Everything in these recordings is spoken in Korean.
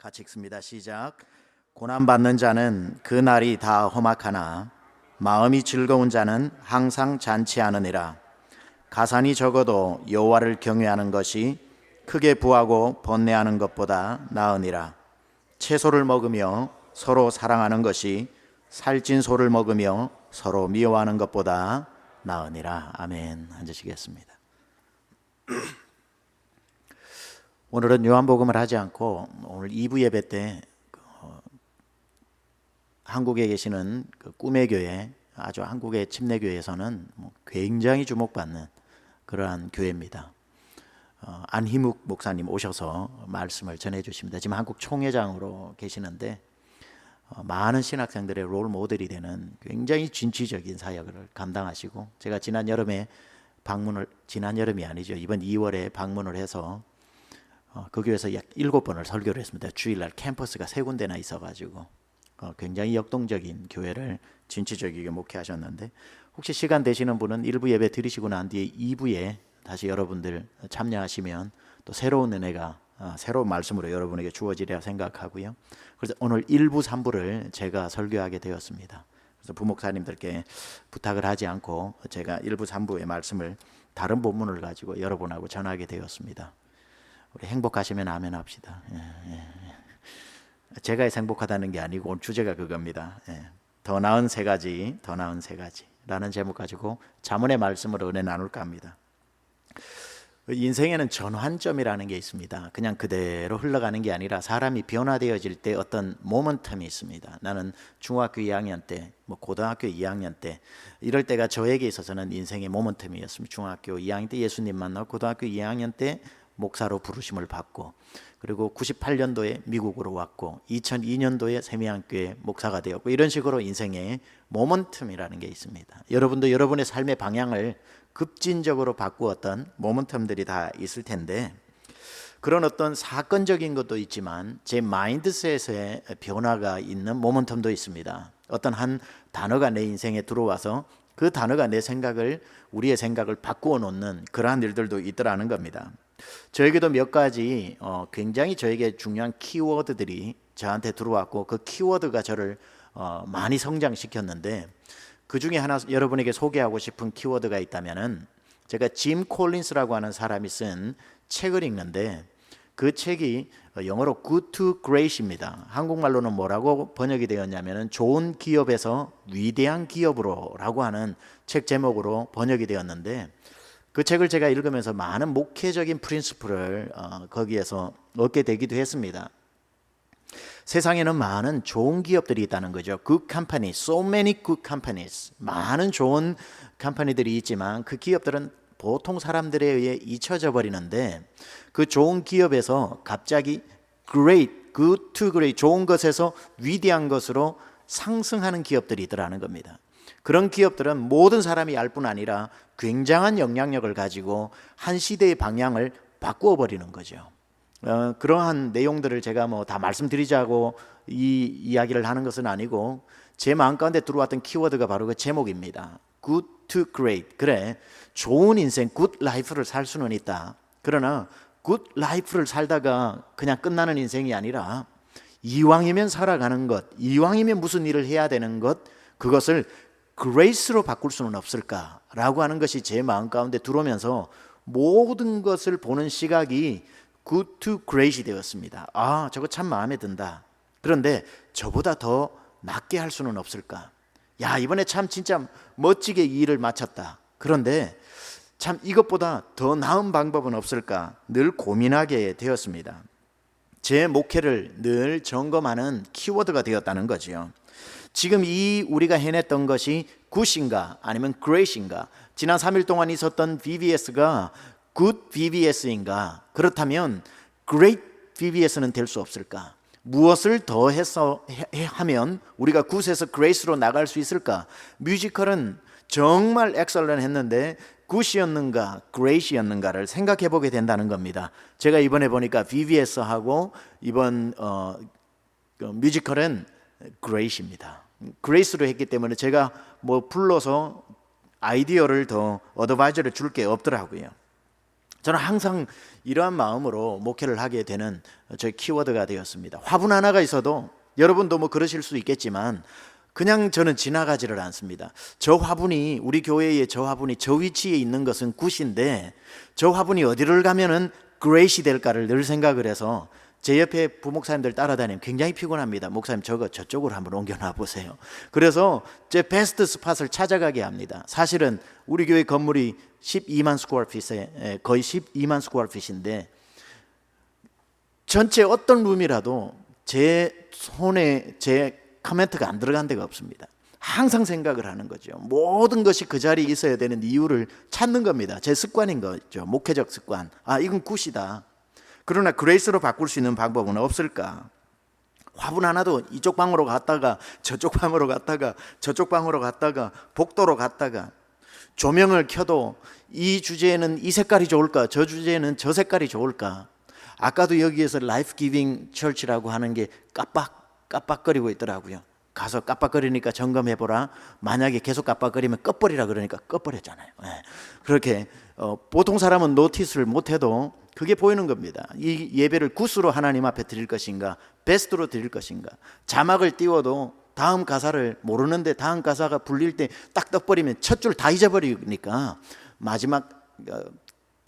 같이 읽습니다. 시작. 고난받는 자는 그 날이 다 험악하나 마음이 즐거운 자는 항상 잔치하느니라. 가산이 적어도 여호와를 경외하는 것이 크게 부하고 번뇌하는 것보다 나으니라. 채소를 먹으며 서로 사랑하는 것이 살찐 소를 먹으며 서로 미워하는 것보다 나으니라. 아멘. 앉으시겠습니다. 오늘은 요한복음을 하지 않고 오늘 2부 예배 때 한국에 계시는 그 꿈의 교회, 아주 한국의 침례교회에서는 굉장히 주목받는 그러한 교회입니다. 안희묵 목사님 오셔서 말씀을 전해 주십니다. 지금 한국 총회장으로 계시는데 많은 신학생들의 롤 모델이 되는 굉장히 진취적인 사역을 감당하시고, 제가 지난 여름이 아니죠, 이번 2월에 방문을 해서 그 교회에서 약 7번을 설교를 했습니다. 주일날 캠퍼스가 3군데나 있어가지고 굉장히 역동적인 교회를 진취적이게 목회하셨는데, 혹시 시간 되시는 분은 1부 예배 드리시고 난 뒤에 2부에 다시 여러분들 참여하시면 또 새로운 은혜가 새로운 말씀으로 여러분에게 주어지리라 생각하고요. 그래서 오늘 1부 3부를 제가 설교하게 되었습니다. 그래서 부목사님들께 부탁을 하지 않고 제가 1부 3부의 말씀을 다른 본문을 가지고 여러분하고 전하게 되었습니다. 우리 행복하시면 아멘 합시다. 제가 행복하다는 게 아니고 오늘 주제가 그겁니다. 더 나은 세 가지, 더 나은 세 가지라는 제목 가지고 자문의 말씀으로 은혜 나눌까 합니다. 인생에는 전환점이라는 게 있습니다. 그냥 그대로 흘러가는 게 아니라 사람이 변화되어질 때 어떤 모멘텀이 있습니다. 나는 중학교 2학년 때, 고등학교 2학년 때, 이럴 때가 저에게 있어서는 인생의 모멘텀이었습니다. 중학교 2학년 때 예수님 만나고 고등학교 2학년 때 목사로 부르심을 받고, 그리고 98년도에 미국으로 왔고 2002년도에 세미안교회 목사가 되었고, 이런 식으로 인생의 모멘텀이라는 게 있습니다. 여러분도 여러분의 삶의 방향을 급진적으로 바꾸었던 모멘텀들이 다 있을 텐데, 그런 어떤 사건적인 것도 있지만 제 마인드셋의 변화가 있는 모멘텀도 있습니다. 어떤 한 단어가 내 인생에 들어와서 그 단어가 내 생각을, 우리의 생각을 바꾸어 놓는 그러한 일들도 있더라는 겁니다. 저에게도 몇 가지 굉장히 저에게 중요한 키워드들이 저한테 들어왔고, 그 키워드가 저를 많이 성장시켰는데, 그 중에 하나 여러분에게 소개하고 싶은 키워드가 있다면은, 제가 짐 콜린스라고 하는 사람이 쓴 책을 읽는데, 그 책이 영어로 Good to Great입니다. 한국말로는 뭐라고 번역이 되었냐면은 좋은 기업에서 위대한 기업으로라고 하는 책 제목으로 번역이 되었는데, 그 책을 제가 읽으면서 많은 목회적인 프린시플을 거기에서 얻게 되기도 했습니다. 세상에는 많은 좋은 기업들이 있다는 거죠. Good company, so many good companies. 많은 좋은 컴퍼니들이 있지만 그 기업들은 보통 사람들에 의해 잊혀져 버리는데, 그 좋은 기업에서 갑자기 great, good to great, 좋은 것에서 위대한 것으로 상승하는 기업들이 있더라는 겁니다. 그런 기업들은 모든 사람이 알 뿐 아니라 굉장한 영향력을 가지고 한 시대의 방향을 바꾸어 버리는 거죠. 그러한 내용들을 제가 다 말씀드리자고 이 이야기를 하는 것은 아니고, 제 마음 가운데 들어왔던 키워드가 바로 그 제목입니다. Good to great. 그래, 좋은 인생, good life를 살 수는 있다. 그러나 good life를 살다가 그냥 끝나는 인생이 아니라 이왕이면 살아가는 것, 이왕이면 무슨 일을 해야 되는 것, 그것을 grace로 바꿀 수는 없을까라고 하는 것이 제 마음 가운데 들어오면서 모든 것을 보는 시각이 good to great이 되었습니다. 아, 저거 참 마음에 든다. 그런데 저보다 더 낫게 할 수는 없을까? 야, 이번에 참 진짜 멋지게 이 일을 마쳤다. 그런데 참 이것보다 더 나은 방법은 없을까? 늘 고민하게 되었습니다. 제 목회를 늘 점검하는 키워드가 되었다는 거지요. 지금 이 우리가 해냈던 것이 굿인가 아니면 great인가? 지난 3일 동안 있었던 VBS가 good VBS인가? 그렇다면 great VBS는 될 수 없을까? 무엇을 더 해서 하면 우리가 굿에서 great로 나갈 수 있을까? 뮤지컬은 정말 엑셀런 했는데 굿이었는가 great이었는가를 생각해 보게 된다는 겁니다. 제가 이번에 보니까 VBS하고 이번 뮤지컬은 great입니다. 그레이스로 했기 때문에 제가 불러서 아이디어를 더 어드바이저를 줄 게 없더라고요. 저는 항상 이러한 마음으로 목회를 하게 되는 저의 키워드가 되었습니다. 화분 하나가 있어도 여러분도 뭐 그러실 수 있겠지만 그냥 저는 지나가지를 않습니다. 저 화분이, 우리 교회의 저 화분이 저 위치에 있는 것은 굿인데 저 화분이 어디를 가면은 그레이시 될까를 늘 생각을 해서 제 옆에 부목사님들 따라다니면 굉장히 피곤합니다. 목사님 저거 저쪽으로 한번 옮겨놔 보세요. 그래서 제 베스트 스팟을 찾아가게 합니다. 사실은 우리 교회 건물이 12만 스퀘어핏에 거의 12만 스퀘어핏인데 전체 어떤 룸이라도 제 손에 제 커멘트가 안 들어간 데가 없습니다. 항상 생각을 하는 거죠. 모든 것이 그 자리에 있어야 되는 이유를 찾는 겁니다. 제 습관인 거죠. 목회적 습관. 아, 이건 굿이다. 그러나 그레이스로 바꿀 수 있는 방법은 없을까? 화분 하나도 이쪽 방으로 갔다가 저쪽 방으로 갔다가 저쪽 방으로 갔다가 복도로 갔다가 조명을 켜도 이 주제에는 이 색깔이 좋을까? 저 주제에는 저 색깔이 좋을까? 아까도 여기에서 라이프 기빙 처치라고 하는 게 깜빡거리고 있더라고요. 가서 깜빡거리니까 점검해보라. 만약에 계속 깜빡거리면 꺼버리라 그러니까 꺼버렸잖아요. 그렇게 보통 사람은 노티스를 못해도 그게 보이는 겁니다. 이 예배를 굿으로 하나님 앞에 드릴 것인가, 베스트로 드릴 것인가. 자막을 띄워도 다음 가사를 모르는데 다음 가사가 불릴 때 딱 떠버리면 첫 줄 다 잊어버리니까 마지막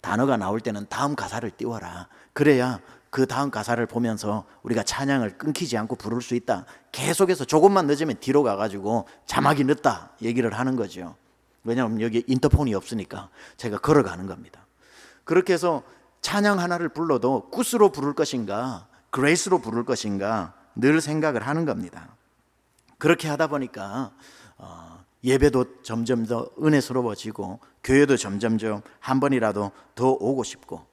단어가 나올 때는 다음 가사를 띄워라. 그래야 그 다음 가사를 보면서 우리가 찬양을 끊기지 않고 부를 수 있다. 계속해서 조금만 늦으면 뒤로 가가지고 자막이 늦다 얘기를 하는 거죠. 왜냐하면 여기 인터폰이 없으니까 제가 걸어가는 겁니다. 그렇게 해서 찬양 하나를 불러도 굿으로 부를 것인가 그레이스로 부를 것인가 늘 생각을 하는 겁니다. 그렇게 하다 보니까 예배도 점점 더 은혜스러워지고 교회도 점점점 한 번이라도 더 오고 싶고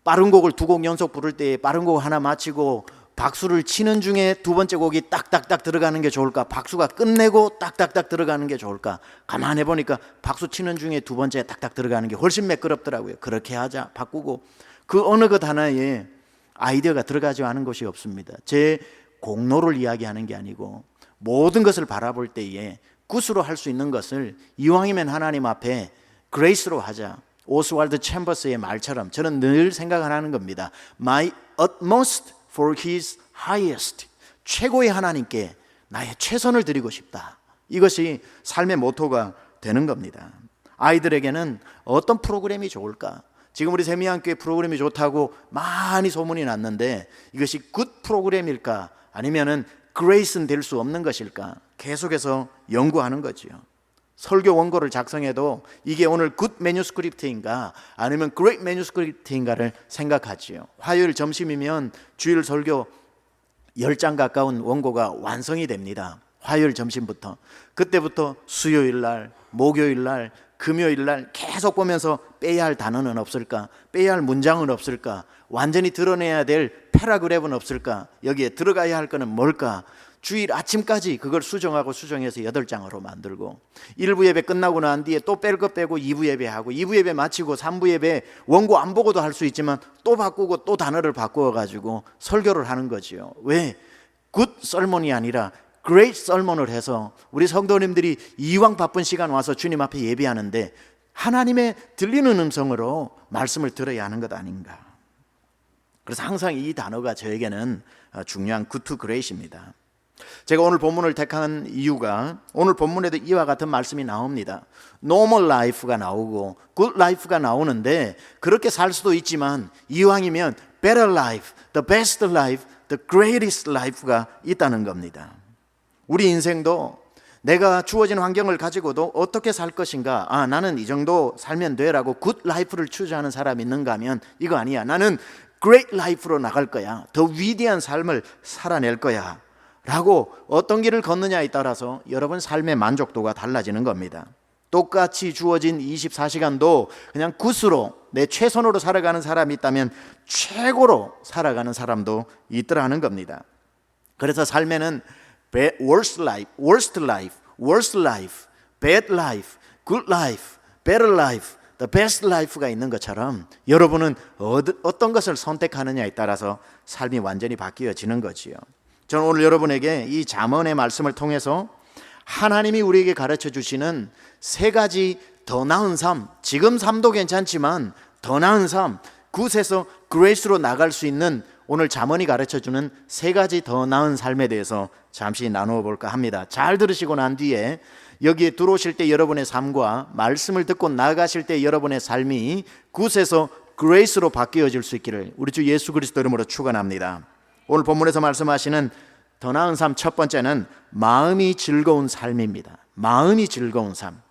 빠른 곡을 두 곡 연속 부를 때 빠른 곡 하나 마치고 박수를 치는 중에 두 번째 곡이 딱딱딱 들어가는 게 좋을까? 박수가 끝내고 딱딱딱 들어가는 게 좋을까? 가만히 보니까 박수 치는 중에 두 번째 딱딱 들어가는 게 훨씬 매끄럽더라고요. 그렇게 하자 바꾸고 그 어느 것 하나에 아이디어가 들어가지 않은 것이 없습니다. 제 공로를 이야기하는 게 아니고 모든 것을 바라볼 때에 굿으로 할 수 있는 것을 이왕이면 하나님 앞에 그레이스로 하자. 오스왈드 챔버스의 말처럼 저는 늘 생각하는 겁니다. My utmost for his highest. 최고의 하나님께 나의 최선을 드리고 싶다. 이것이 삶의 모토가 되는 겁니다. 아이들에게는 어떤 프로그램이 좋을까? 지금 우리 세미안교회 프로그램이 좋다고 많이 소문이 났는데 이것이 굿 프로그램일까? 아니면은 그레이스는 될 수 없는 것일까? 계속해서 연구하는 거지요. 설교 원고를 작성해도 이게 오늘 굿 매뉴스크립트인가 아니면 그레이트 매뉴스크립트인가를 생각하지요. 화요일 점심이면 주일 설교 10장 가까운 원고가 완성이 됩니다. 화요일 점심부터. 그때부터 수요일 날, 목요일 날, 금요일 날 계속 보면서 빼야 할 단어는 없을까? 빼야 할 문장은 없을까? 완전히 드러내야 될 패러그래프는 없을까? 여기에 들어가야 할 거는 뭘까? 주일 아침까지 그걸 수정하고 수정해서 8장으로 만들고 1부 예배 끝나고 난 뒤에 또 뺄 거 빼고 2부 예배하고 2부 예배 마치고 3부 예배 원고 안 보고도 할 수 있지만 또 바꾸고 또 단어를 바꾸어 가지고 설교를 하는 거지요. 왜? 굿 설문이 아니라 그레이트 설문을 해서 우리 성도님들이 이왕 바쁜 시간 와서 주님 앞에 예배하는데 하나님의 들리는 음성으로 말씀을 들어야 하는 것 아닌가. 그래서 항상 이 단어가 저에게는 중요한 굿 투 그레이트입니다. 제가 오늘 본문을 택한 이유가 오늘 본문에도 이와 같은 말씀이 나옵니다. Normal life가 나오고 Good life가 나오는데 그렇게 살 수도 있지만 이왕이면 Better life, The best life, The greatest life가 있다는 겁니다. 우리 인생도 내가 주어진 환경을 가지고도 어떻게 살 것인가. 아, 나는 이 정도 살면 돼라고 굿 라이프를 추구하는 사람이 있는가 하면 이거 아니야. 나는 great life로 나갈 거야. 더 위대한 삶을 살아낼 거야 라고 어떤 길을 걷느냐에 따라서 여러분 삶의 만족도가 달라지는 겁니다. 똑같이 주어진 24시간도 그냥 굿으로 내 최선으로 살아가는 사람이 있다면 최고로 살아가는 사람도 있더라는 겁니다. 그래서 삶에는 worst life, worst life, worst life, bad life, good life, better life, the best life가 있는 것처럼 여러분은 어떤 것을 선택하느냐에 따라서 삶이 완전히 바뀌어지는 거지요. 저는 오늘 여러분에게 이 잠언의 말씀을 통해서 하나님이 우리에게 가르쳐 주시는 세 가지 더 나은 삶, 지금 삶도 괜찮지만 더 나은 삶, 굿에서 그레이스로 나갈 수 있는 오늘 잠언이 가르쳐주는 세 가지 더 나은 삶에 대해서 잠시 나누어 볼까 합니다. 잘 들으시고 난 뒤에 여기에 들어오실 때 여러분의 삶과 말씀을 듣고 나가실 때 여러분의 삶이 굿에서 그레이스로 바뀌어질 수 있기를 우리 주 예수 그리스도 이름으로 축원합니다. 오늘 본문에서 말씀하시는 더 나은 삶 첫 번째는 마음이 즐거운 삶입니다. 마음이 즐거운 삶.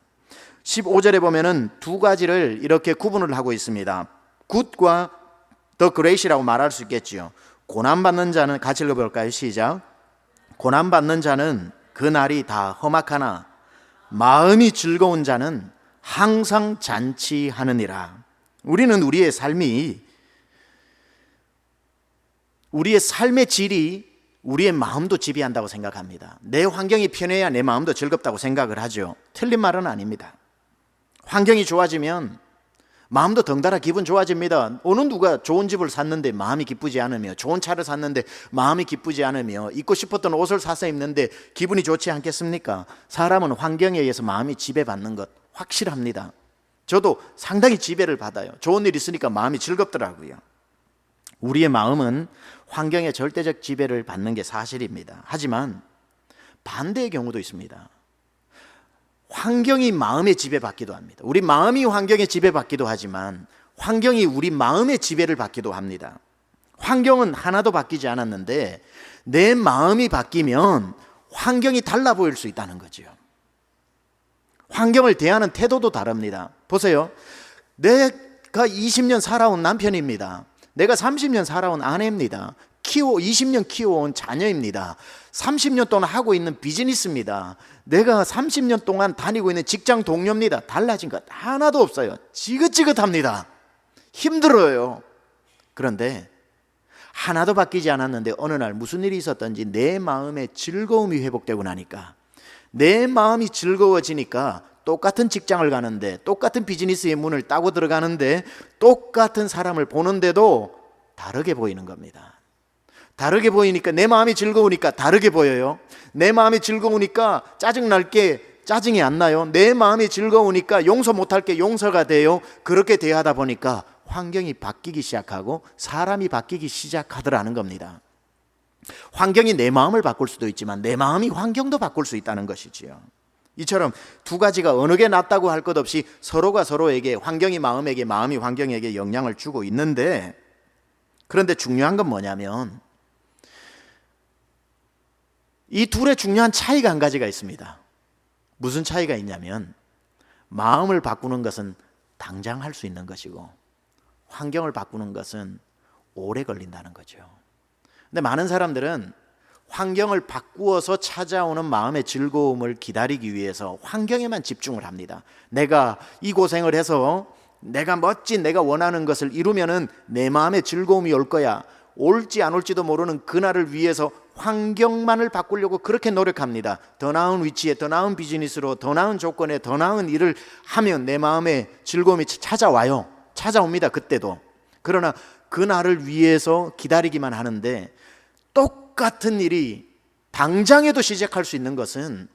15절에 보면은 두 가지를 이렇게 구분을 하고 있습니다. 굿과 더 그레이시라고 말할 수 있겠지요. 고난받는 자는, 같이 읽어볼까요? 시작. 고난받는 자는 그 날이 다 험악하나 마음이 즐거운 자는 항상 잔치하느니라. 우리는 우리의 삶의 질이 우리의 마음도 지배한다고 생각합니다. 내 환경이 편해야 내 마음도 즐겁다고 생각을 하죠. 틀린 말은 아닙니다. 환경이 좋아지면 마음도 덩달아 기분 좋아집니다. 어느 누가 좋은 집을 샀는데 마음이 기쁘지 않으며, 좋은 차를 샀는데 마음이 기쁘지 않으며, 입고 싶었던 옷을 사서 입는데 기분이 좋지 않겠습니까? 사람은 환경에 의해서 마음이 지배받는 것 확실합니다. 저도 상당히 지배를 받아요. 좋은 일 있으니까 마음이 즐겁더라고요. 우리의 마음은 환경의 절대적 지배를 받는 게 사실입니다. 하지만 반대의 경우도 있습니다. 환경이 마음에 지배받기도 합니다. 우리 마음이 환경에 지배받기도 하지만 환경이 우리 마음의 지배를 받기도 합니다. 환경은 하나도 바뀌지 않았는데 내 마음이 바뀌면 환경이 달라 보일 수 있다는 거죠. 환경을 대하는 태도도 다릅니다. 보세요. 내가 20년 살아온 남편입니다. 내가 30년 살아온 아내입니다. 20년 키워온 자녀입니다. 30년 동안 하고 있는 비즈니스입니다. 내가 30년 동안 다니고 있는 직장 동료입니다. 달라진 것 하나도 없어요. 지긋지긋합니다. 힘들어요. 그런데 하나도 바뀌지 않았는데 어느 날 무슨 일이 있었던지 내 마음의 즐거움이 회복되고 나니까, 내 마음이 즐거워지니까 똑같은 직장을 가는데, 똑같은 비즈니스의 문을 따고 들어가는데, 똑같은 사람을 보는데도 다르게 보이는 겁니다. 다르게 보이니까, 내 마음이 즐거우니까 다르게 보여요. 내 마음이 즐거우니까 짜증날 게 짜증이 안 나요. 내 마음이 즐거우니까 용서 못할 게 용서가 돼요. 그렇게 대하다 보니까 환경이 바뀌기 시작하고 사람이 바뀌기 시작하더라는 겁니다. 환경이 내 마음을 바꿀 수도 있지만 내 마음이 환경도 바꿀 수 있다는 것이지요. 이처럼 두 가지가 어느 게 낫다고 할 것 없이 서로가 서로에게, 환경이 마음에게, 마음이 환경에게 영향을 주고 있는데, 그런데 중요한 건 뭐냐면 이 둘의 중요한 차이가 한 가지가 있습니다. 무슨 차이가 있냐면 마음을 바꾸는 것은 당장 할 수 있는 것이고 환경을 바꾸는 것은 오래 걸린다는 거죠. 근데 많은 사람들은 환경을 바꾸어서 찾아오는 마음의 즐거움을 기다리기 위해서 환경에만 집중을 합니다. 내가 이 고생을 해서 내가 멋진, 내가 원하는 것을 이루면은 내 마음의 즐거움이 올 거야. 올지 안 올지도 모르는 그날을 위해서 환경만을 바꾸려고 그렇게 노력합니다. 더 나은 위치에, 더 나은 비즈니스로, 더 나은 조건에, 더 나은 일을 하면 내 마음의 즐거움이 찾아와요. 찾아옵니다. 그때도. 그러나 그날을 위해서 기다리기만 하는데, 똑같은 일이 당장에도 시작할 수 있는 것은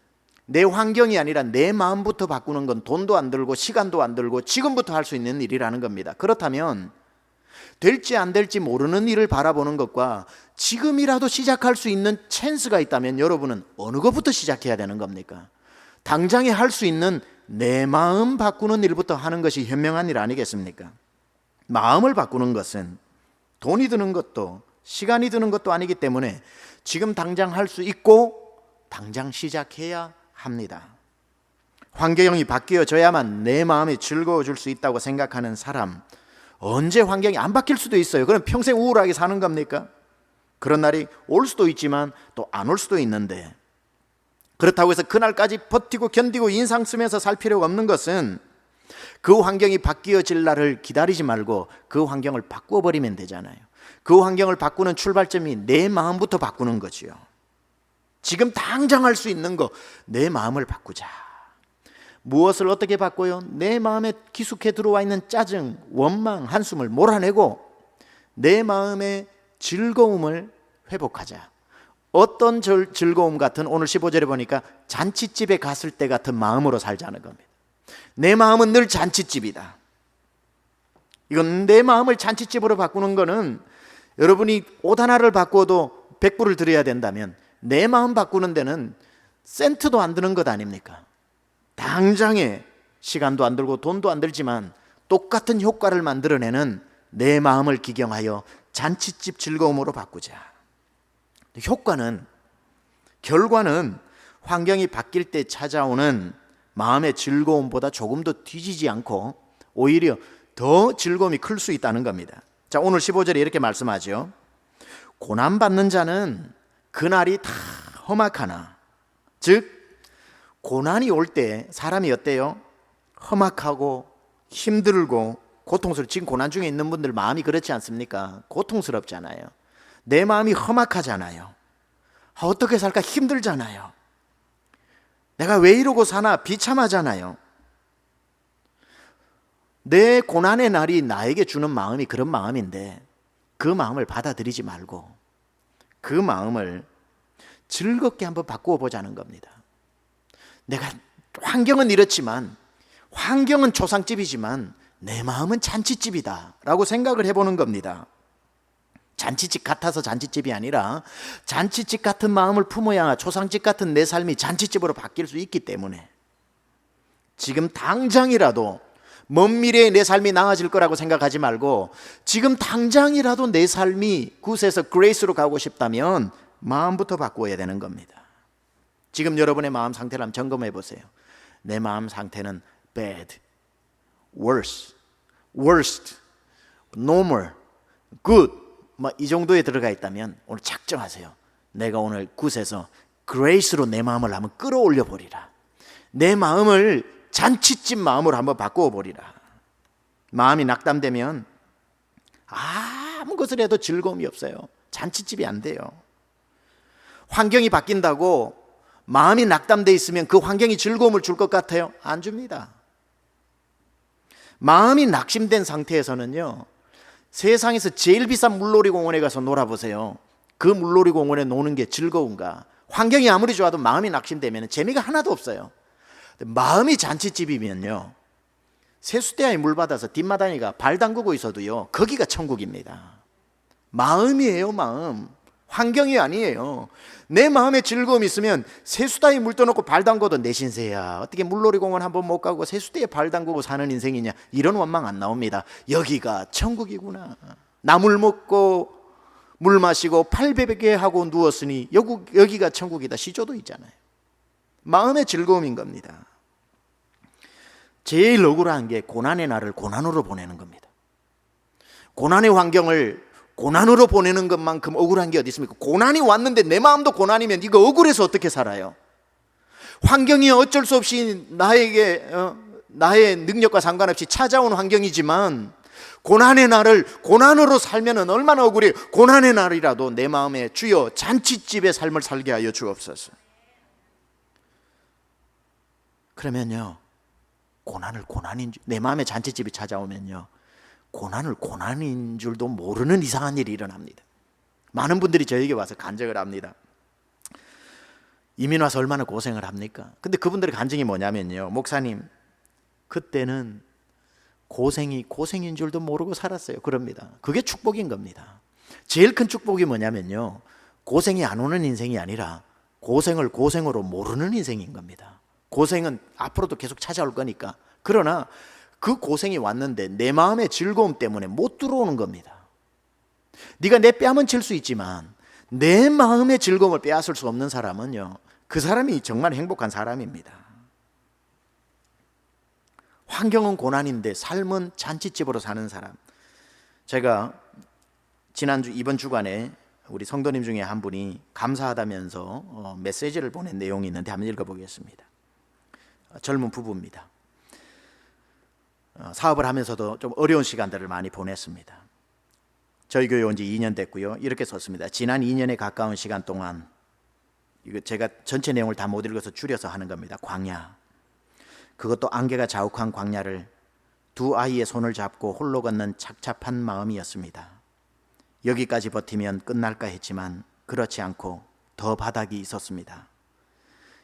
내 환경이 아니라 내 마음부터 바꾸는 건 돈도 안 들고 시간도 안 들고 지금부터 할 수 있는 일이라는 겁니다. 그렇다면 될지 안 될지 모르는 일을 바라보는 것과 지금이라도 시작할 수 있는 찬스가 있다면 여러분은 어느 것부터 시작해야 되는 겁니까? 당장에 할 수 있는 내 마음 바꾸는 일부터 하는 것이 현명한 일 아니겠습니까? 마음을 바꾸는 것은 돈이 드는 것도 시간이 드는 것도 아니기 때문에 지금 당장 할 수 있고 당장 시작해야 합니다. 환경이 바뀌어져야만 내 마음이 즐거워질 수 있다고 생각하는 사람, 언제 환경이 안 바뀔 수도 있어요. 그럼 평생 우울하게 사는 겁니까? 그런 날이 올 수도 있지만 또 안 올 수도 있는데, 그렇다고 해서 그날까지 버티고 견디고 인상 쓰면서 살 필요가 없는 것은 그 환경이 바뀌어질 날을 기다리지 말고 그 환경을 바꿔버리면 되잖아요. 그 환경을 바꾸는 출발점이 내 마음부터 바꾸는 거지요. 지금 당장 할 수 있는 거, 내 마음을 바꾸자. 무엇을 어떻게 바꿔요? 내 마음에 기숙해 들어와 있는 짜증, 원망, 한숨을 몰아내고 내 마음의 즐거움을 회복하자. 어떤 즐거움 같은, 오늘 15절에 보니까 잔치집에 갔을 때 같은 마음으로 살자는 겁니다. 내 마음은 늘 잔치집이다. 이건 내 마음을 잔치집으로 바꾸는 거는 여러분이 옷 하나를 바꾸어도 100불을 드려야 된다면 내 마음 바꾸는 데는 센트도 안 드는 것 아닙니까? 당장에 시간도 안 들고 돈도 안 들지만 똑같은 효과를 만들어내는 내 마음을 기경하여 잔치집 즐거움으로 바꾸자. 효과는, 결과는 환경이 바뀔 때 찾아오는 마음의 즐거움보다 조금 더 뒤지지 않고 오히려 더 즐거움이 클 수 있다는 겁니다. 자, 오늘 15절에 이렇게 말씀하죠. 고난받는 자는 그날이 다 험악하나. 즉 고난이 올 때 사람이 어때요? 험악하고 힘들고 고통스럽고, 지금 고난 중에 있는 분들 마음이 그렇지 않습니까? 고통스럽잖아요. 내 마음이 험악하잖아요. 어떻게 살까 힘들잖아요. 내가 왜 이러고 사나 비참하잖아요. 내 고난의 날이 나에게 주는 마음이 그런 마음인데 그 마음을 받아들이지 말고 그 마음을 즐겁게 한번 바꾸어 보자는 겁니다. 내가 환경은 이렇지만, 환경은 초상집이지만 내 마음은 잔치집이다 라고 생각을 해보는 겁니다. 잔치집 같아서 잔치집이 아니라 잔치집 같은 마음을 품어야 초상집 같은 내 삶이 잔치집으로 바뀔 수 있기 때문에 지금 당장이라도 먼 미래에 내 삶이 나아질 거라고 생각하지 말고 지금 당장이라도 내 삶이 굿에서 그레이스로 가고 싶다면 마음부터 바꾸어야 되는 겁니다. 지금 여러분의 마음 상태를 한번 점검해 보세요. 내 마음 상태는 bad, worse, worst, normal, good 이 정도에 들어가 있다면 오늘 작정하세요. 내가 오늘 굿에서 그레이스로 내 마음을 한번 끌어올려 보리라. 내 마음을 잔치집 마음으로 한번 바꾸어 보리라. 마음이 낙담되면 아무 것을 해도 즐거움이 없어요. 잔치집이 안 돼요. 환경이 바뀐다고 마음이 낙담돼 있으면 그 환경이 즐거움을 줄 것 같아요? 안 줍니다. 마음이 낙심된 상태에서는요, 세상에서 제일 비싼 물놀이 공원에 가서 놀아보세요. 그 물놀이 공원에 노는 게 즐거운가? 환경이 아무리 좋아도 마음이 낙심되면 재미가 하나도 없어요. 마음이 잔치집이면요, 세수대야에 물 받아서 뒷마당이가 발 담그고 있어도요, 거기가 천국입니다. 마음이에요, 마음. 환경이 아니에요. 내 마음에 즐거움이 있으면 세수대에 물 떠놓고 발 담궈도 내 신세야. 어떻게 물놀이 공원 한번 못 가고 세수대에 발 담그고 사는 인생이냐. 이런 원망 안 나옵니다. 여기가 천국이구나. 나물 먹고 물 마시고 팔 베개 하고 누웠으니 여기가 천국이다. 시조도 있잖아요. 마음의 즐거움인 겁니다. 제일 억울한 게 고난의 날을 고난으로 보내는 겁니다. 고난의 환경을 고난으로 보내는 것만큼 억울한 게 어디 있습니까? 고난이 왔는데 내 마음도 고난이면 이거 억울해서 어떻게 살아요? 환경이 어쩔 수 없이 나에게 나의 능력과 상관없이 찾아온 환경이지만 고난의 날을 고난으로 살면 얼마나 억울해요. 고난의 날이라도 내 마음에 주여 잔치집의 삶을 살게 하여 주옵소서. 그러면요, 고난을 고난인 줄, 내 마음에 잔치집이 찾아오면요, 고난을 고난인 줄도 모르는 이상한 일이 일어납니다. 많은 분들이 저에게 와서 간증을 합니다. 이민 와서 얼마나 고생을 합니까? 근데 그분들의 간증이 뭐냐면요, 목사님 그때는 고생이 고생인 줄도 모르고 살았어요. 그럽니다. 그게 축복인 겁니다. 제일 큰 축복이 뭐냐면요, 고생이 안 오는 인생이 아니라 고생을 고생으로 모르는 인생인 겁니다. 고생은 앞으로도 계속 찾아올 거니까. 그러나 그 고생이 왔는데 내 마음의 즐거움 때문에 못 들어오는 겁니다. 네가 내 뺨은 칠 수 있지만 내 마음의 즐거움을 빼앗을 수 없는 사람은요, 그 사람이 정말 행복한 사람입니다. 환경은 고난인데 삶은 잔치집으로 사는 사람. 제가 지난주 이번 주간에 우리 성도님 중에 한 분이 감사하다면서 메시지를 보낸 내용이 있는데 한번 읽어보겠습니다. 젊은 부부입니다. 사업을 하면서도 좀 어려운 시간들을 많이 보냈습니다. 저희 교회 온 지 2년 됐고요. 이렇게 썼습니다. 지난 2년에 가까운 시간 동안, 이거 제가 전체 내용을 다 못 읽어서 줄여서 하는 겁니다. 광야, 그것도 안개가 자욱한 광야를 두 아이의 손을 잡고 홀로 걷는 착잡한 마음이었습니다. 여기까지 버티면 끝날까 했지만 그렇지 않고 더 바닥이 있었습니다.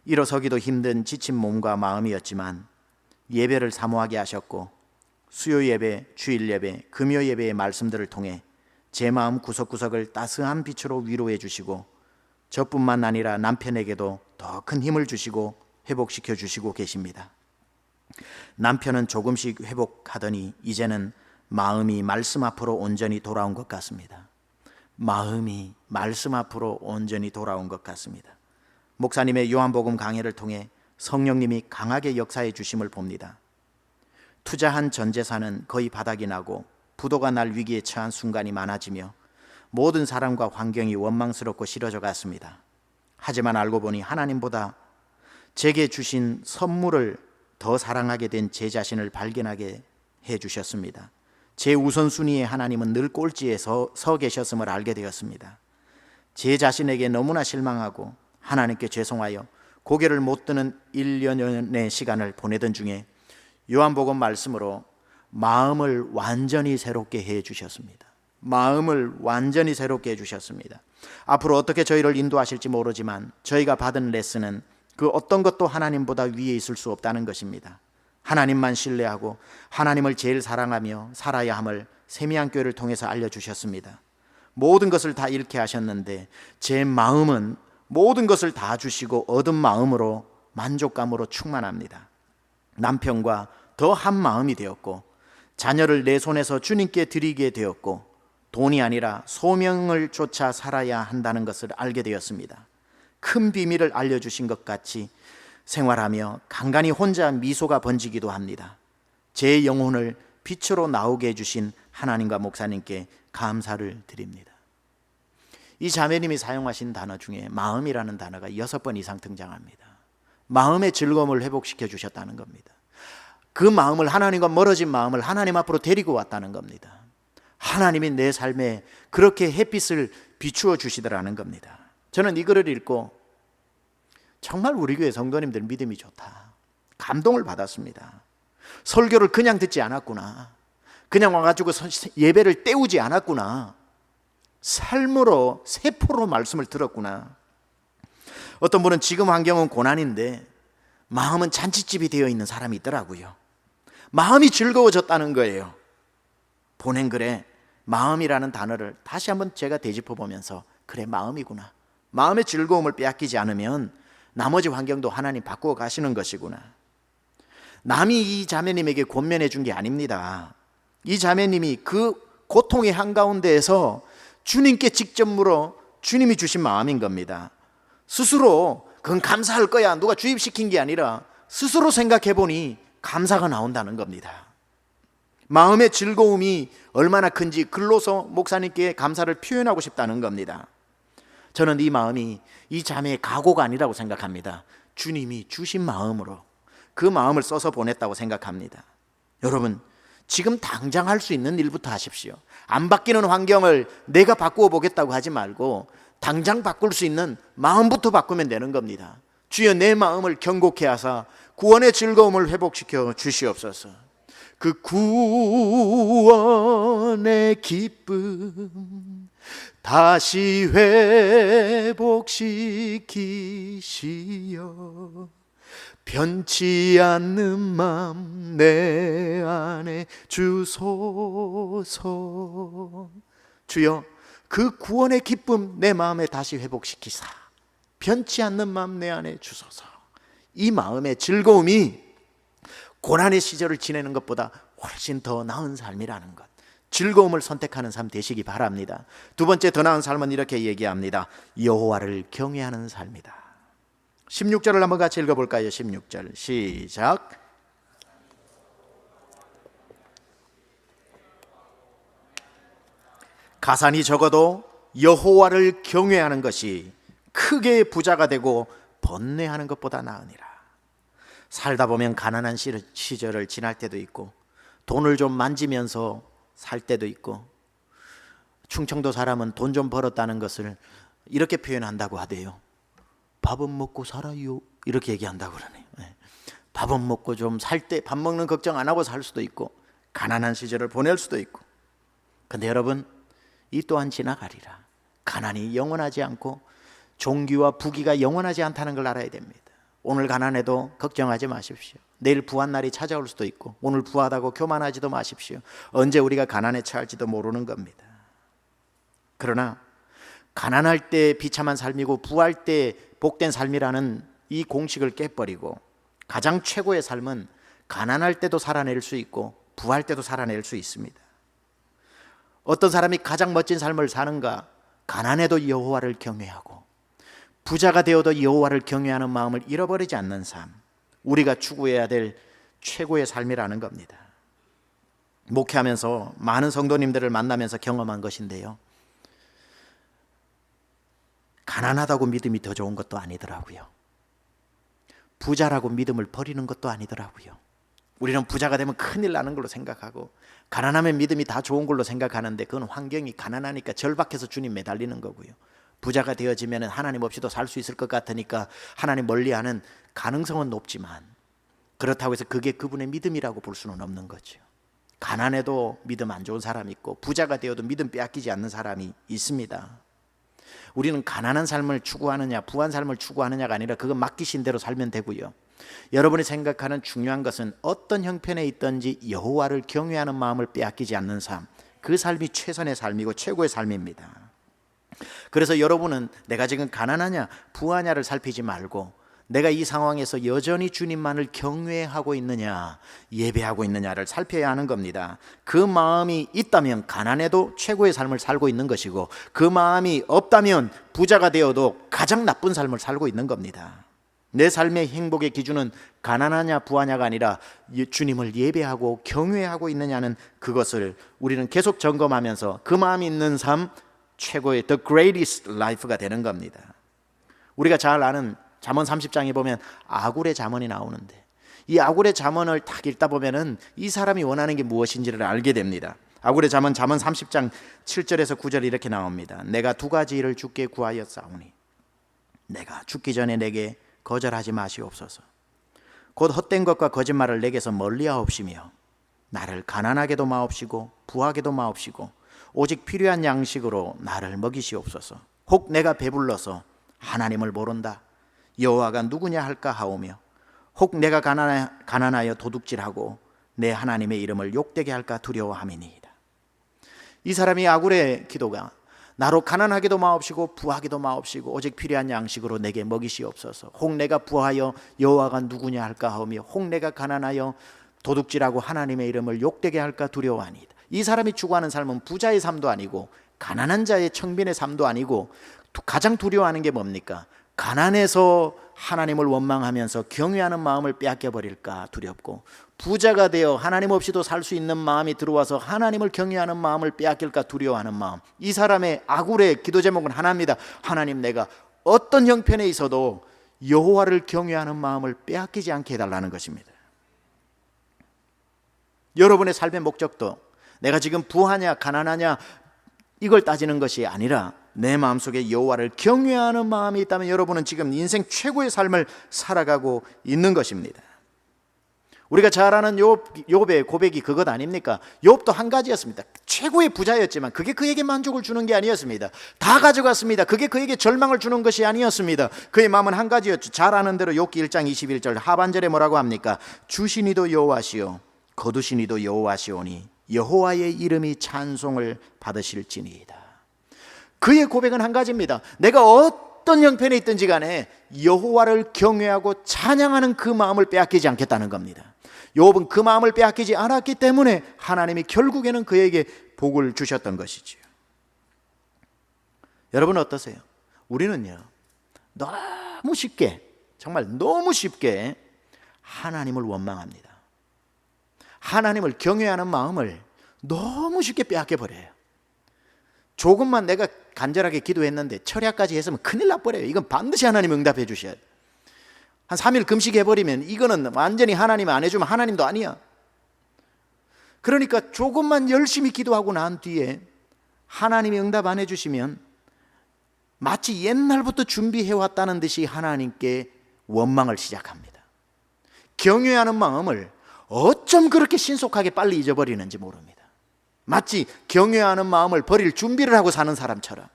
일어서기도 힘든 지친 몸과 마음이었지만 예배를 사모하게 하셨고 수요 예배, 주일 예배, 금요 예배의 말씀들을 통해 제 마음 구석구석을 따스한 빛으로 위로해 주시고 저뿐만 아니라 남편에게도 더 큰 힘을 주시고 회복시켜 주시고 계십니다. 남편은 조금씩 회복하더니 이제는 마음이 말씀 앞으로 온전히 돌아온 것 같습니다. 마음이 말씀 앞으로 온전히 돌아온 것 같습니다. 목사님의 요한복음 강해를 통해 성령님이 강하게 역사해 주심을 봅니다. 투자한 전 재산은 거의 바닥이 나고 부도가 날 위기에 처한 순간이 많아지며 모든 사람과 환경이 원망스럽고 싫어져 갔습니다. 하지만 알고 보니 하나님보다 제게 주신 선물을 더 사랑하게 된 제 자신을 발견하게 해 주셨습니다. 제 우선순위에 하나님은 늘 꼴찌에 서 계셨음을 알게 되었습니다. 제 자신에게 너무나 실망하고 하나님께 죄송하여 고개를 못 드는 1년의 시간을 보내던 중에 요한복음 말씀으로 마음을 완전히 새롭게 해 주셨습니다. 마음을 완전히 새롭게 해 주셨습니다. 앞으로 어떻게 저희를 인도하실지 모르지만 저희가 받은 레슨은 그 어떤 것도 하나님보다 위에 있을 수 없다는 것입니다. 하나님만 신뢰하고 하나님을 제일 사랑하며 살아야 함을 세미한교회를 통해서 알려주셨습니다. 모든 것을 다 잃게 하셨는데 제 마음은 모든 것을 다 주시고 얻은 마음으로 만족감으로 충만합니다. 남편과 더 한 마음이 되었고 자녀를 내 손에서 주님께 드리게 되었고 돈이 아니라 소명을 쫓아 살아야 한다는 것을 알게 되었습니다. 큰 비밀을 알려주신 것 같이 생활하며 간간히 혼자 미소가 번지기도 합니다. 제 영혼을 빛으로 나오게 해주신 하나님과 목사님께 감사를 드립니다. 이 자매님이 사용하신 단어 중에 마음이라는 단어가 6번 이상 등장합니다. 마음의 즐거움을 회복시켜 주셨다는 겁니다. 그 마음을, 하나님과 멀어진 마음을 하나님 앞으로 데리고 왔다는 겁니다. 하나님이 내 삶에 그렇게 햇빛을 비추어 주시더라는 겁니다. 저는 이 글을 읽고 정말 우리 교회 성도님들 믿음이 좋다, 감동을 받았습니다. 설교를 그냥 듣지 않았구나, 그냥 와가지고 예배를 때우지 않았구나, 삶으로 세포로 말씀을 들었구나. 어떤 분은 지금 환경은 고난인데 마음은 잔치집이 되어 있는 사람이 있더라고요. 마음이 즐거워졌다는 거예요. 보낸 글에 마음이라는 단어를 다시 한번 제가 되짚어 보면서 그래, 마음이구나. 마음의 즐거움을 빼앗기지 않으면 나머지 환경도 하나님 바꾸어 가시는 것이구나. 남이 이 자매님에게 권면해 준 게 아닙니다. 이 자매님이 그 고통의 한가운데에서 주님께 직접 물어 주님이 주신 마음인 겁니다. 스스로 그건 감사할 거야, 누가 주입시킨 게 아니라 스스로 생각해 보니 감사가 나온다는 겁니다. 마음의 즐거움이 얼마나 큰지 글로서 목사님께 감사를 표현하고 싶다는 겁니다. 저는 이 마음이 이 자매의 각오가 아니라고 생각합니다. 주님이 주신 마음으로 그 마음을 써서 보냈다고 생각합니다. 여러분, 지금 당장 할 수 있는 일부터 하십시오. 안 바뀌는 환경을 내가 바꾸어 보겠다고 하지 말고 당장 바꿀 수 있는 마음부터 바꾸면 되는 겁니다. 주여, 내 마음을 경고케 하사 구원의 즐거움을 회복시켜 주시옵소서. 그 구원의 기쁨 다시 회복시키시어 변치 않는 맘 내 안에 주소서. 주여, 그 구원의 기쁨 내 마음에 다시 회복시키사 변치 않는 맘 내 안에 주소서. 이 마음의 즐거움이 고난의 시절을 지내는 것보다 훨씬 더 나은 삶이라는 것, 즐거움을 선택하는 삶 되시기 바랍니다. 두 번째, 더 나은 삶은 이렇게 얘기합니다. 여호와를 경외하는 삶이다. 16절을 한번 같이 읽어볼까요? 16절 시작. 가산이 적어도 여호와를 경외하는 것이 크게 부자가 되고 번뇌하는 것보다 나으니라. 살다 보면 가난한 시절을 지날 때도 있고 돈을 좀 만지면서 살 때도 있고, 충청도 사람은 돈 좀 벌었다는 것을 이렇게 표현한다고 하대요. 밥은 먹고 살아요, 이렇게 얘기한다고 그러네요. 밥은 먹고 좀 살 때 밥 먹는 걱정 안 하고 살 수도 있고 가난한 시절을 보낼 수도 있고. 근데 여러분, 이 또한 지나가리라. 가난이 영원하지 않고 종기와 부귀가 영원하지 않다는 걸 알아야 됩니다. 오늘 가난해도 걱정하지 마십시오. 내일 부한 날이 찾아올 수도 있고 오늘 부하다고 교만하지도 마십시오. 언제 우리가 가난에 처할지도 모르는 겁니다. 그러나 가난할 때 비참한 삶이고 부할 때 복된 삶이라는 이 공식을 깨버리고 가장 최고의 삶은 가난할 때도 살아낼 수 있고 부할 때도 살아낼 수 있습니다. 어떤 사람이 가장 멋진 삶을 사는가? 가난해도 여호와를 경외하고 부자가 되어도 여호와를 경외하는 마음을 잃어버리지 않는 삶, 우리가 추구해야 될 최고의 삶이라는 겁니다. 목회하면서 많은 성도님들을 만나면서 경험한 것인데요, 가난하다고 믿음이 더 좋은 것도 아니더라고요. 부자라고 믿음을 버리는 것도 아니더라고요. 우리는 부자가 되면 큰일 나는 걸로 생각하고 가난하면 믿음이 다 좋은 걸로 생각하는데 그건 환경이 가난하니까 절박해서 주님 매달리는 거고요. 부자가 되어지면 하나님 없이도 살 수 있을 것 같으니까 하나님 멀리하는 가능성은 높지만 그렇다고 해서 그게 그분의 믿음이라고 볼 수는 없는 거죠. 가난해도 믿음 안 좋은 사람이 있고 부자가 되어도 믿음 빼앗기지 않는 사람이 있습니다. 우리는 가난한 삶을 추구하느냐 부한 삶을 추구하느냐가 아니라 그건 맡기신 대로 살면 되고요. 여러분이 생각하는 중요한 것은 어떤 형편에 있든지 여호와를 경외하는 마음을 빼앗기지 않는 삶, 그 삶이 최선의 삶이고 최고의 삶입니다. 그래서 여러분은 내가 지금 가난하냐 부하냐를 살피지 말고 내가 이 상황에서 여전히 주님만을 경외하고 있느냐 예배하고 있느냐를 살펴야 하는 겁니다. 그 마음이 있다면 가난해도 최고의 삶을 살고 있는 것이고 그 마음이 없다면 부자가 되어도 가장 나쁜 삶을 살고 있는 겁니다. 내 삶의 행복의 기준은 가난하냐 부하냐가 아니라 주님을 예배하고 경외하고 있느냐는 그것을 우리는 계속 점검하면서 그 마음이 있는 삶, 최고의 the greatest life가 되는 겁니다. 우리가 잘 아는 잠언 30장에 보면 아굴의 잠언이 나오는데 이 아굴의 잠언을 딱 읽다 보면은 이 사람이 원하는 게 무엇인지를 알게 됩니다. 아굴의 잠언 30장 7절에서 9절 이렇게 나옵니다. 내가 두 가지 일을 주께 구하였사오니 내가 죽기 전에 내게 거절하지 마시옵소서. 곧 헛된 것과 거짓말을 내게서 멀리하옵시며 나를 가난하게도 마옵시고 부하게도 마옵시고 오직 필요한 양식으로 나를 먹이시옵소서. 혹 내가 배불러서 하나님을 모른다 여호와가 누구냐 할까 하오며 혹 내가 가난하여 도둑질하고 내 하나님의 이름을 욕되게 할까 두려워함이니이다. 이 사람이 아굴의 기도가 나로 가난하게도 마옵시고 부하게도 마옵시고 오직 필요한 양식으로 내게 먹이시옵소서. 혹 내가 부하여 여호와가 누구냐 할까 하오며 혹 내가 가난하여 도둑질하고 하나님의 이름을 욕되게 할까 두려워하니이다. 이 사람이 추구하는 삶은 부자의 삶도 아니고 가난한 자의 청빈의 삶도 아니고 가장 두려워하는 게 뭡니까? 가난해서 하나님을 원망하면서 경외하는 마음을 빼앗겨 버릴까 두렵고 부자가 되어 하나님 없이도 살 수 있는 마음이 들어와서 하나님을 경외하는 마음을 빼앗길까 두려워하는 마음. 이 사람의 아굴의 기도 제목은 하나입니다. 하나님, 내가 어떤 형편에 있어도 여호와를 경외하는 마음을 빼앗기지 않게 해달라는 것입니다. 여러분의 삶의 목적도 내가 지금 부하냐 가난하냐 이걸 따지는 것이 아니라 내 마음속에 여호와를 경외하는 마음이 있다면 여러분은 지금 인생 최고의 삶을 살아가고 있는 것입니다. 우리가 잘 아는 욥의 고백이 그것 아닙니까? 욥도 한 가지였습니다. 최고의 부자였지만 그게 그에게 만족을 주는 게 아니었습니다. 다 가져갔습니다. 그게 그에게 절망을 주는 것이 아니었습니다. 그의 마음은 한 가지였죠. 잘 아는 대로 욥기 1장 21절 하반절에 뭐라고 합니까? 주신 이도 여호와시요 거두신 이도 여호와시오니 여호와의 이름이 찬송을 받으실지니이다. 그의 고백은 한 가지입니다. 내가 어떤 형편에 있든지 간에 여호와를 경외하고 찬양하는 그 마음을 빼앗기지 않겠다는 겁니다. 욥은 그 마음을 빼앗기지 않았기 때문에 하나님이 결국에는 그에게 복을 주셨던 것이지요. 여러분 어떠세요? 우리는요 너무 쉽게, 정말 너무 쉽게 하나님을 원망합니다. 하나님을 경외하는 마음을 너무 쉽게 빼앗겨 버려요. 조금만 내가 간절하게 기도했는데 철야까지 했으면 큰일 나버려요. 이건 반드시 하나님 응답해 주셔야 돼요. 한 3일 금식해버리면 이거는 완전히 하나님 안 해주면 하나님도 아니야. 그러니까 조금만 열심히 기도하고 난 뒤에 하나님이 응답 안 해주시면 마치 옛날부터 준비해왔다는 듯이 하나님께 원망을 시작합니다. 경외하는 마음을 어쩜 그렇게 신속하게 빨리 잊어버리는지 모릅니다. 마치 경외하는 마음을 버릴 준비를 하고 사는 사람처럼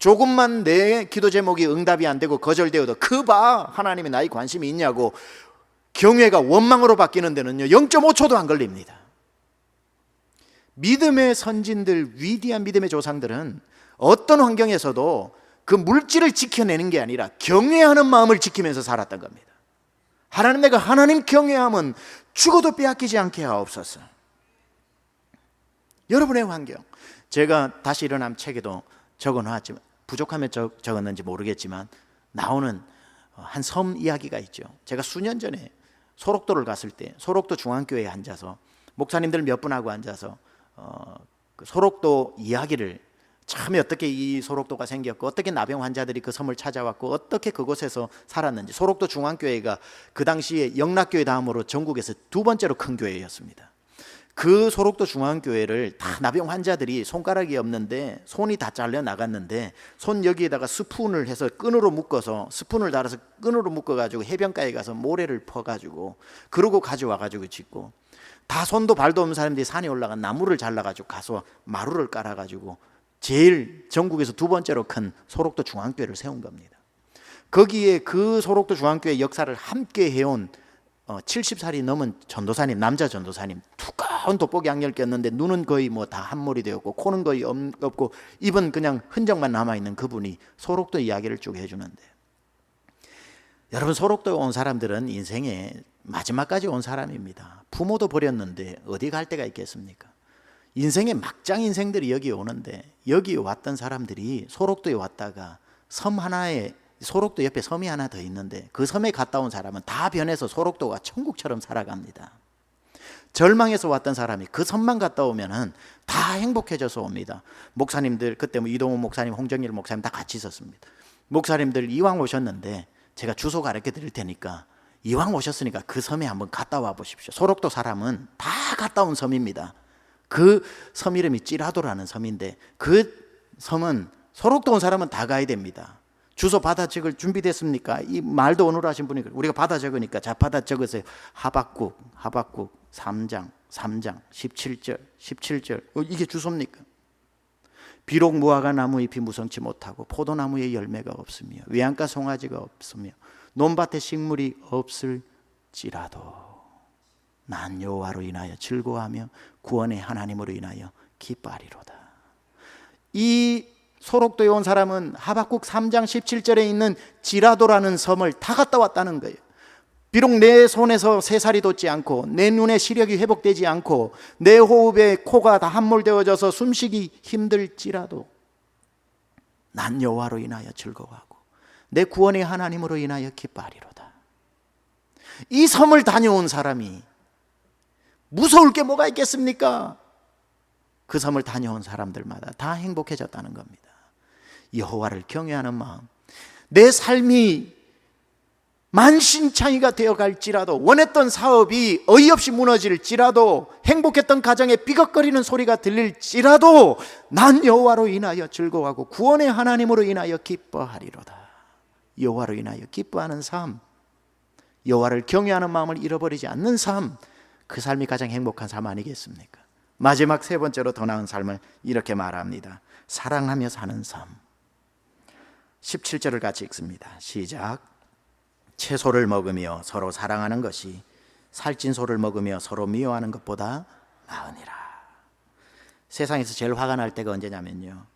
조금만 내 기도 제목이 응답이 안 되고 거절되어도 그 봐 하나님이 나의 관심이 있냐고 경외가 원망으로 바뀌는 데는요 0.5초도 안 걸립니다. 믿음의 선진들, 위대한 믿음의 조상들은 어떤 환경에서도 그 물질을 지켜내는 게 아니라 경외하는 마음을 지키면서 살았던 겁니다. 하나님, 내가 하나님 경외함은 죽어도 빼앗기지 않게 하옵소서. 여러분의 환경, 제가 다시 일어남 책에도 적어놨지만 부족하면 적었는지 모르겠지만 나오는 한 섬 이야기가 있죠. 제가 수년 전에 소록도를 갔을 때 소록도 중앙교회에 앉아서 목사님들 몇 분하고 앉아서 그 소록도 이야기를, 처음에 어떻게 이 소록도가 생겼고 어떻게 나병 환자들이 그 섬을 찾아왔고 어떻게 그곳에서 살았는지. 소록도 중앙교회가 그 당시에 영락교회 다음으로 전국에서 두 번째로 큰 교회였습니다. 그 소록도 중앙교회를 다 나병 환자들이 손가락이 없는데 손이 다 잘려 나갔는데 손 여기에다가 스푼을 해서 끈으로 묶어서, 스푼을 달아서 끈으로 묶어가지고 해변가에 가서 모래를 퍼가지고 그러고 가져와가지고 짓고, 다 손도 발도 없는 사람들이 산에 올라가 나무를 잘라가지고 가서 마루를 깔아가지고 제일 전국에서 두 번째로 큰 소록도 중앙교회를 세운 겁니다. 거기에 그 소록도 중앙교회 역사를 함께 해온 70살이 넘은 전도사님, 남자 전도사님, 두꺼운 돋보기 안경을 꼈는데 눈은 거의 뭐 다 한몰이 되었고 코는 거의 없고 입은 그냥 흔적만 남아있는 그분이 소록도 이야기를 쭉 해주는데, 여러분 소록도에 온 사람들은 인생에 마지막까지 온 사람입니다. 부모도 버렸는데 어디 갈 데가 있겠습니까? 인생의 막장 인생들이 여기 오는데, 여기 왔던 사람들이 소록도에 왔다가 섬 하나에, 소록도 옆에 섬이 하나 더 있는데 그 섬에 갔다 온 사람은 다 변해서 소록도가 천국처럼 살아갑니다. 절망해서 왔던 사람이 그 섬만 갔다 오면은 다 행복해져서 옵니다. 목사님들, 그때 뭐 이동훈 목사님, 홍정일 목사님 다 같이 있었습니다. 목사님들 이왕 오셨는데 제가 주소 가르쳐 드릴 테니까 이왕 오셨으니까 그 섬에 한번 갔다 와 보십시오. 소록도 사람은 다 갔다 온 섬입니다. 그 섬 이름이 찌라도라는 섬인데 그 섬은 소록도 온 사람은 다 가야 됩니다. 주소 받아 적을 준비됐습니까? 이 말도 오늘 하신 분이 우리가 받아 적으니까 자 받아 적으세요. 하박국 3장 17절 이게 주소입니까? 비록 무화과 나무 잎이 무성치 못하고 포도나무에 열매가 없으며 외양가 송아지가 없으며 논밭에 식물이 없을지라도 난 여호와로 인하여 즐거워하며 구원의 하나님으로 인하여 기뻐하리로다. 이 소록도에 온 사람은 하박국 3장 17절에 있는 지라도라는 섬을 다 갔다 왔다는 거예요. 비록 내 손에서 새살이 돋지 않고 내 눈에 시력이 회복되지 않고 내 호흡에 코가 다 함몰되어져서 숨쉬기 힘들지라도 난 여호와로 인하여 즐거워하고 내 구원의 하나님으로 인하여 기뻐하리로다. 이 섬을 다녀온 사람이 무서울 게 뭐가 있겠습니까? 그 섬을 다녀온 사람들마다 다 행복해졌다는 겁니다. 여호와를 경외하는 마음, 내 삶이 만신창이가 되어갈지라도, 원했던 사업이 어이없이 무너질지라도, 행복했던 가정에 삐걱거리는 소리가 들릴지라도 난 여호와로 인하여 즐거워하고 구원의 하나님으로 인하여 기뻐하리로다. 여호와로 인하여 기뻐하는 삶, 여호와를 경외하는 마음을 잃어버리지 않는 삶, 그 삶이 가장 행복한 삶 아니겠습니까? 마지막 세 번째로 더 나은 삶을 이렇게 말합니다. 사랑하며 사는 삶. 17절을 같이 읽습니다. 시작. 채소를 먹으며 서로 사랑하는 것이 살찐 소를 먹으며 서로 미워하는 것보다 나으니라. 세상에서 제일 화가 날 때가 언제냐면요,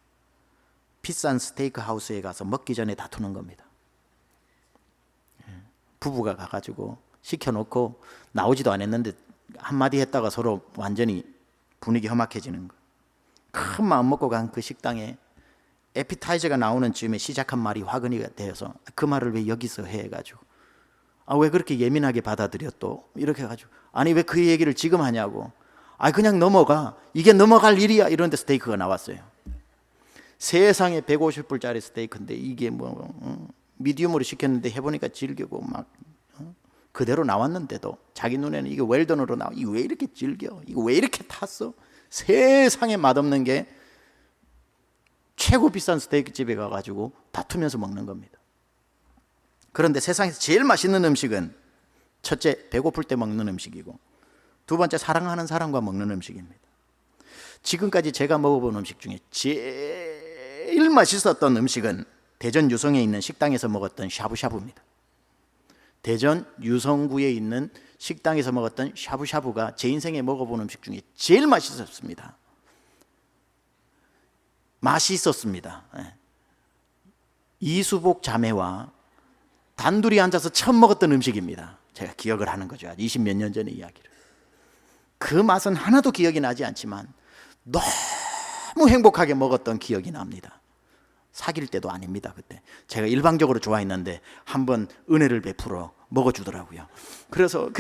비싼 스테이크 하우스에 가서 먹기 전에 다투는 겁니다. 부부가 가가지고 시켜놓고 나오지도 않았는데 한마디 했다가 서로 완전히 분위기 험악해지는 거. 큰 마음 먹고 간 그 식당에 에피타이저가 나오는 즈음에 시작한 말이 화근이가 되어서 그 말을 왜 여기서 해가지고 왜 그렇게 예민하게 받아들여 또 이렇게 해가지고 아니 왜 그 얘기를 지금 하냐고 그냥 넘어가 이게 넘어갈 일이야 이런데 스테이크가 나왔어요. 세상에 150불짜리 스테이크인데 이게 미디움으로 시켰는데 해보니까 질기고 막 그대로 나왔는데도 자기 눈에는 이게 웰던으로 나와. 이거 왜 이렇게 질겨? 이거 왜 이렇게 탔어? 세상에 맛없는 게 최고 비싼 스테이크 집에 가가지고 다투면서 먹는 겁니다. 그런데 세상에서 제일 맛있는 음식은 첫째, 배고플 때 먹는 음식이고 두 번째, 사랑하는 사람과 먹는 음식입니다. 지금까지 제가 먹어본 음식 중에 제일 제일 맛있었던 음식은 대전 유성에 있는 식당에서 먹었던 샤브샤브입니다. 대전 유성구에 있는 식당에서 먹었던 샤브샤브가 제 인생에 먹어본 음식 중에 제일 맛있었습니다. 맛이 있었습니다. 이수복 자매와 단둘이 앉아서 처음 먹었던 음식입니다. 제가 기억을 하는 거죠. 20몇 년 전의 이야기를. 그 맛은 하나도 기억이 나지 않지만 너무 행복하게 먹었던 기억이 납니다. 사귈 때도 아닙니다. 그때 제가 일방적으로 좋아했는데 한번 은혜를 베풀어 먹어주더라고요. 그래서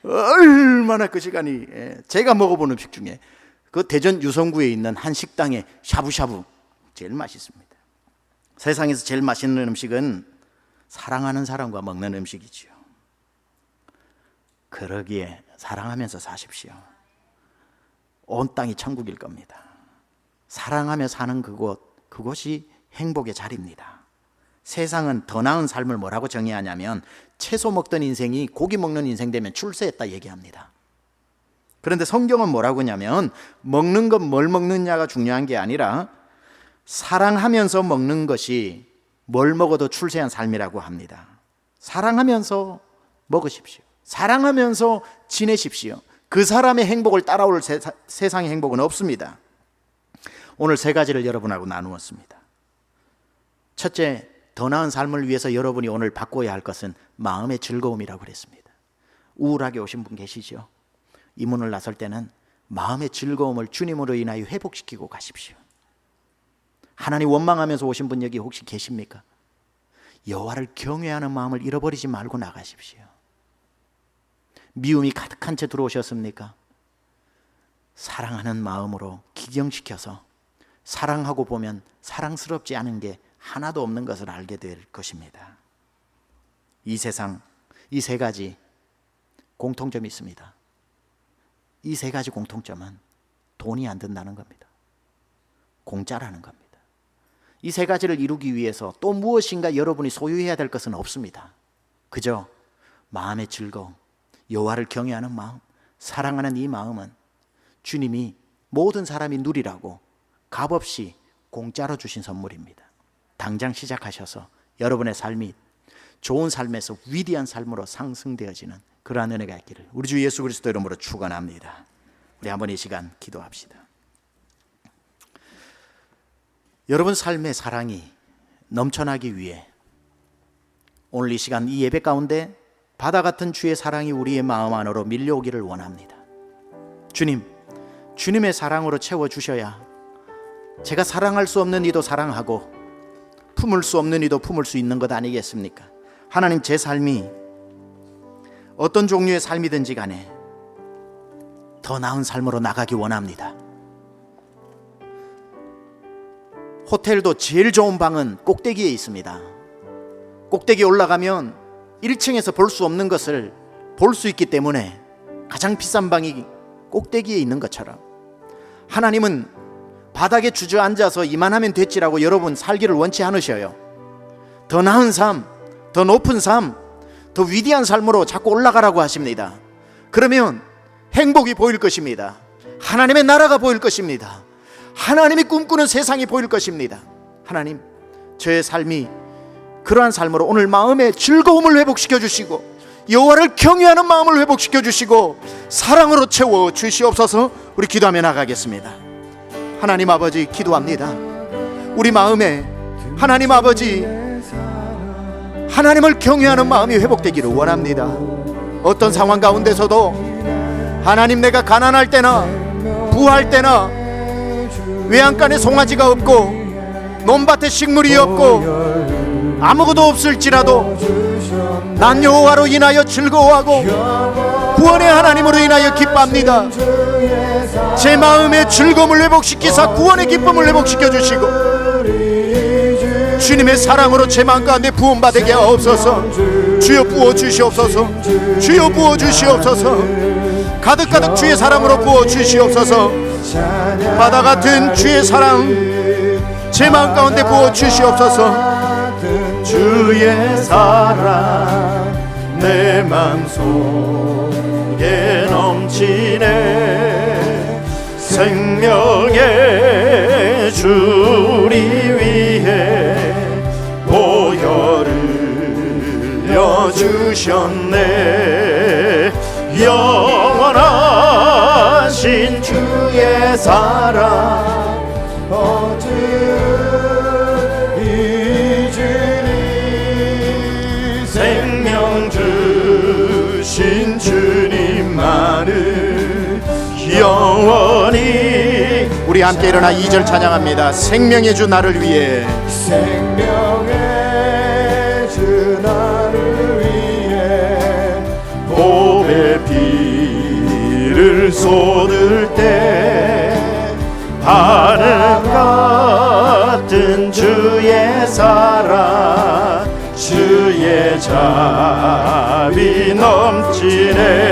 얼마나 그 시간이, 제가 먹어본 음식 중에 그 대전 유성구에 있는 한 식당의 샤브샤브 제일 맛있습니다. 세상에서 제일 맛있는 음식은 사랑하는 사람과 먹는 음식이지요. 그러기에 사랑하면서 사십시오. 온 땅이 천국일 겁니다. 사랑하며 사는 그곳이 행복의 자리입니다. 세상은 더 나은 삶을 뭐라고 정의하냐면 채소 먹던 인생이 고기 먹는 인생 되면 출세했다 얘기합니다. 그런데 성경은 뭐라고 하냐면 먹는 것 뭘 먹느냐가 중요한 게 아니라 사랑하면서 먹는 것이 뭘 먹어도 출세한 삶이라고 합니다. 사랑하면서 먹으십시오. 사랑하면서 지내십시오. 그 사람의 행복을 따라올 세상의 행복은 없습니다. 오늘 세 가지를 여러분하고 나누었습니다. 첫째, 더 나은 삶을 위해서 여러분이 오늘 바꿔야 할 것은 마음의 즐거움이라고 그랬습니다. 우울하게 오신 분 계시죠? 이 문을 나설 때는 마음의 즐거움을 주님으로 인하여 회복시키고 가십시오. 하나님 원망하면서 오신 분 여기 혹시 계십니까? 여호와를 경외하는 마음을 잃어버리지 말고 나가십시오. 미움이 가득한 채 들어오셨습니까? 사랑하는 마음으로 기경시켜서 사랑하고 보면 사랑스럽지 않은 게 하나도 없는 것을 알게 될 것입니다. 이 세상, 이 세 가지 공통점이 있습니다. 이 세 가지 공통점은 돈이 안 든다는 겁니다. 공짜라는 겁니다. 이 세 가지를 이루기 위해서 또 무엇인가 여러분이 소유해야 될 것은 없습니다. 그저 마음의 즐거움, 여호와를 경외하는 마음, 사랑하는 이 마음은 주님이 모든 사람이 누리라고 값없이 공짜로 주신 선물입니다. 당장 시작하셔서 여러분의 삶이 좋은 삶에서 위대한 삶으로 상승되어지는 그러한 은혜가 있기를 우리 주 예수 그리스도 이름으로 축원합니다. 우리 한번 이 시간 기도합시다. 여러분 삶의 사랑이 넘쳐나기 위해 오늘 이 시간 이 예배 가운데 바다 같은 주의 사랑이 우리의 마음 안으로 밀려오기를 원합니다. 주님, 주님의 사랑으로 채워주셔야 제가 사랑할 수 없는 이도 사랑하고 품을 수 없는 이도 품을 수 있는 것 아니겠습니까? 하나님, 제 삶이 어떤 종류의 삶이든지 간에 더 나은 삶으로 나가기 원합니다. 호텔도 제일 좋은 방은 꼭대기에 있습니다. 꼭대기에 올라가면 1층에서 볼 수 없는 것을 볼 수 있기 때문에 가장 비싼 방이 꼭대기에 있는 것처럼 하나님은 바닥에 주저앉아서 이만하면 됐지라고 여러분 살기를 원치 않으셔요. 더 나은 삶, 더 높은 삶, 더 위대한 삶으로 자꾸 올라가라고 하십니다. 그러면 행복이 보일 것입니다. 하나님의 나라가 보일 것입니다. 하나님이 꿈꾸는 세상이 보일 것입니다. 하나님, 저의 삶이 그러한 삶으로 오늘 마음의 즐거움을 회복시켜 주시고 여호와를 경외하는 마음을 회복시켜 주시고 사랑으로 채워 주시옵소서. 우리 기도하며 나가겠습니다. 하나님 아버지, 기도합니다. 우리 마음에 하나님 아버지, 하나님을 경외하는 마음이 회복되기를 원합니다. 어떤 상황 가운데서도 하나님, 내가 가난할 때나 부할 때나 외양간에 송아지가 없고 논밭에 식물이 없고 아무것도 없을지라도 난 여호와로 인하여 즐거워하고 구원의 하나님으로 인하여 기뻐합니다. 제 마음의 즐거움을 회복시키사 구원의 기쁨을 회복시켜 주시고 주님의 사랑으로 제 마음 가운데 부음받게 하옵소서. 주여 부어 주시옵소서. 주여 부어 주시옵소서. 가득가득 주의 사랑으로 부어 주시옵소서. 바다 같은 주의 사랑 제 마음 가운데 부어 주시옵소서. 주의 사랑 내 맘속에 넘치네. 생명의 주리 흘려주셨네. 영원하신 주의 사랑 어찌 잊으리. 생명 주신 주님만을 영원히. 우리 함께 일어나 2절 찬양합니다. 생명의 주 나를 위해, 생명의 주 나를 위해 보배 피를 쏟을 때 하늘 같은 주의 사랑, 주의 자비 넘치네.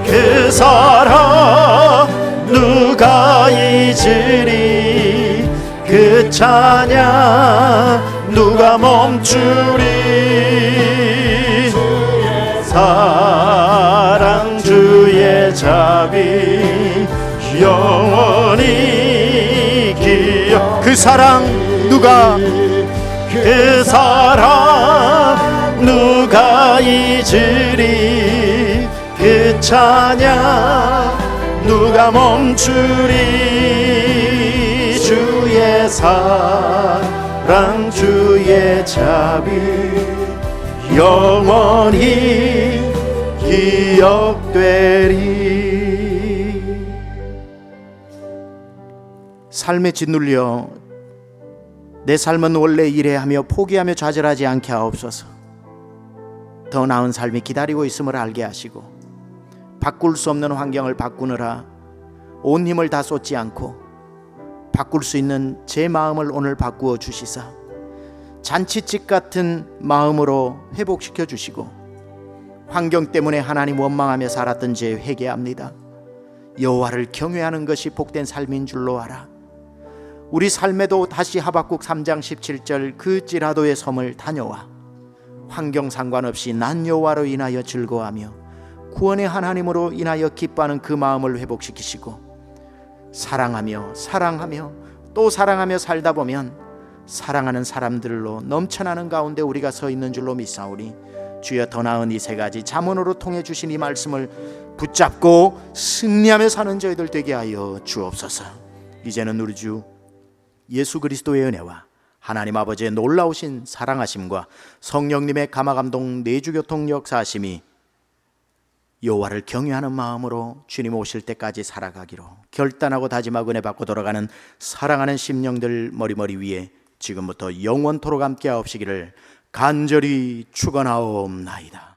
그 사랑 누가 잊으리. 그 찬양 누가 멈추리. 주의 사랑 주의 자비 영원히 기억. 그 사랑 누가, 그 사랑 누가 잊으리. 그 찬양 누가 멈추리. 주의 사랑 주의 자비 영원히 기억되리. 삶에 짓눌려 내 삶은 원래 이래하며 포기하며 좌절하지 않게 하옵소서. 더 나은 삶이 기다리고 있음을 알게 하시고, 바꿀 수 없는 환경을 바꾸느라 온 힘을 다 쏟지 않고 바꿀 수 있는 제 마음을 오늘 바꾸어 주시사 잔치집 같은 마음으로 회복시켜 주시고, 환경 때문에 하나님 원망하며 살았던 죄 회개합니다. 여호와를 경외하는 것이 복된 삶인 줄로 알아. 우리 삶에도 다시 하박국 3장 17절 그 찌라도의 섬을 다녀와 환경 상관없이 난 여호와로 인하여 즐거워하며 구원의 하나님으로 인하여 기뻐하는 그 마음을 회복시키시고, 사랑하며 또 사랑하며 살다 보면 사랑하는 사람들로 넘쳐나는 가운데 우리가 서 있는 줄로 믿사오니, 주여 더 나은 이 세 가지 잠언으로 통해 주신 이 말씀을 붙잡고 승리하며 사는 저희들 되게 하여 주옵소서. 이제는 우리 주 예수 그리스도의 은혜와 하나님 아버지의 놀라우신 사랑하심과 성령님의 감화감동 내주교통 역사하심이 여호와를 경외하는 마음으로 주님 오실 때까지 살아가기로 결단하고 다짐하고 은혜 받고 돌아가는 사랑하는 심령들 머리머리 위에 지금부터 영원토록 함께 하옵시기를 간절히 축원하옵나이다.